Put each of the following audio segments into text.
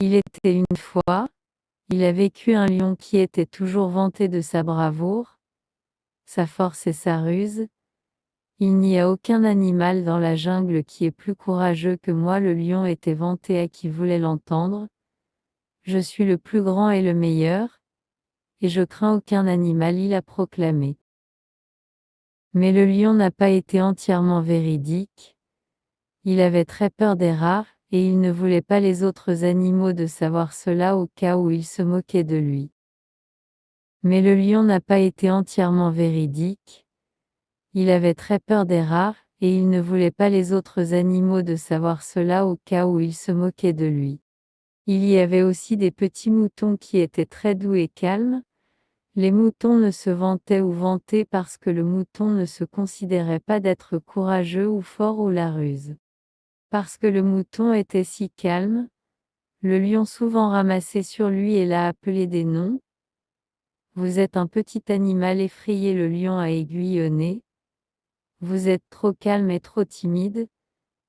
Il était une fois, il a vécu un lion qui était toujours vanté de sa bravoure, sa force et sa ruse. Il n'y a aucun animal dans la jungle qui est plus courageux que moi. Le lion était vanté à qui voulait l'entendre. Je suis le plus grand et le meilleur, et je crains aucun animal, il a proclamé. Mais le lion n'a pas été entièrement véridique. Il avait très peur des rats, et il ne voulait pas les autres animaux de savoir cela au cas où ils se moquaient de lui. Mais le lion n'a pas été entièrement véridique. Il avait très peur des rats, et il ne voulait pas les autres animaux de savoir cela au cas où ils se moquaient de lui. Il y avait aussi des petits moutons qui étaient très doux et calmes. Les moutons ne se vantaient ou vantaient parce que le mouton ne se considérait pas d'être courageux ou fort ou la ruse. Parce que le mouton était si calme, le lion souvent ramassait sur lui et l'a appelé des noms. Vous êtes un petit animal effrayé, le lion a aiguillonné. Vous êtes trop calme et trop timide.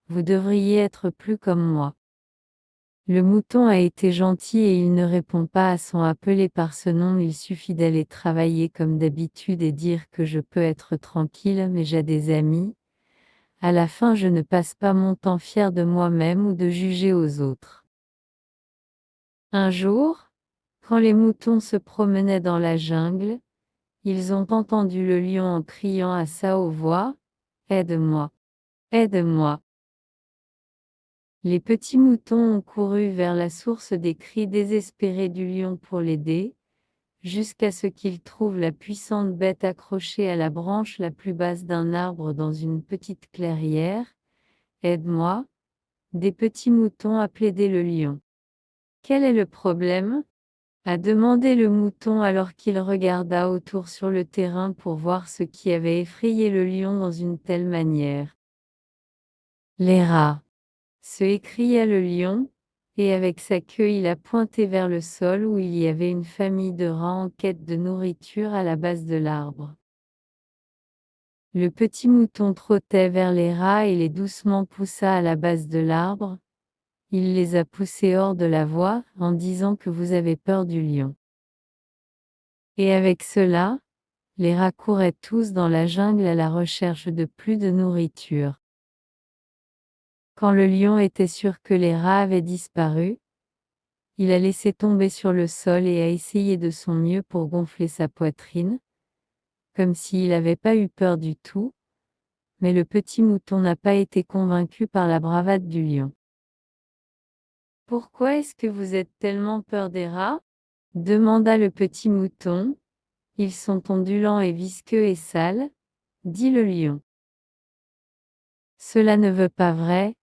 Vous devriez être plus comme moi. Le mouton a été gentil et il ne répond pas à son appelé par ce nom. Il suffit d'aller travailler comme d'habitude et dire que je peux être tranquille, mais j'ai des amis. À la fin, je ne passe pas mon temps fier de moi-même ou de juger aux autres. Un jour, quand les moutons se promenaient dans la jungle, ils ont entendu le lion en criant à sa haute voix, « Aide-moi! Aide-moi !» Les petits moutons ont couru vers la source des cris désespérés du lion pour l'aider, jusqu'à ce qu'ils trouvent la puissante bête accrochée à la branche la plus basse d'un arbre dans une petite clairière. « Aide-moi !» Des petits moutons a plaidé le lion. « Quel est le problème ?» a demandé le mouton alors qu'il regarda autour sur le terrain pour voir ce qui avait effrayé le lion dans une telle manière. « Les rats !» se écria le lion, et avec sa queue il a pointé vers le sol où il y avait une famille de rats en quête de nourriture à la base de l'arbre. Le petit mouton trottait vers les rats et les doucement poussa à la base de l'arbre. Il les a poussés hors de la voie, en disant que vous avez peur du lion. Et avec cela, les rats couraient tous dans la jungle à la recherche de plus de nourriture. Quand le lion était sûr que les rats avaient disparu, il a laissé tomber sur le sol et a essayé de son mieux pour gonfler sa poitrine, comme s'il n'avait pas eu peur du tout, mais le petit mouton n'a pas été convaincu par la bravade du lion. « Pourquoi est-ce que vous êtes tellement peur des rats ?» demanda le petit mouton. « Ils sont ondulants et visqueux et sales, » dit le lion. « Cela ne veut pas vrai, »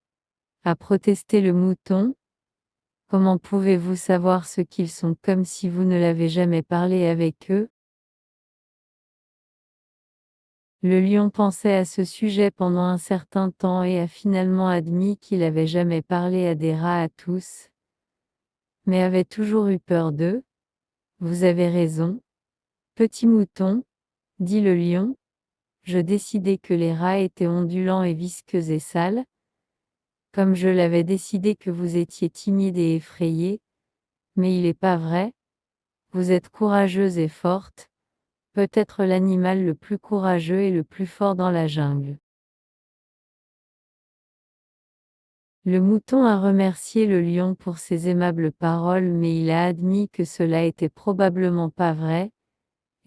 a protesté le mouton. « Comment pouvez-vous savoir ce qu'ils sont comme si vous ne l'avez jamais parlé avec eux ?» Le lion pensait à ce sujet pendant un certain temps et a finalement admis qu'il avait jamais parlé à des rats à tous, mais avait toujours eu peur d'eux. « Vous avez raison, petit mouton, » dit le lion. « Je décidai que les rats étaient ondulants et visqueux et sales, comme je l'avais décidé que vous étiez timide et effrayé, mais il n'est pas vrai. Vous êtes courageuse et forte, peut-être l'animal le plus courageux et le plus fort dans la jungle. » Le mouton a remercié le lion pour ses aimables paroles, mais il a admis que cela était probablement pas vrai,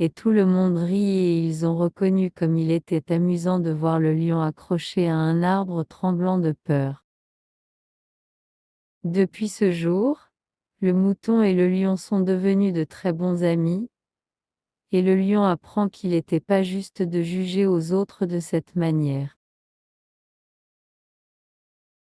et tout le monde rit et ils ont reconnu comme il était amusant de voir le lion accroché à un arbre tremblant de peur. Depuis ce jour, le mouton et le lion sont devenus de très bons amis, et le lion apprend qu'il n'était pas juste de juger aux autres de cette manière.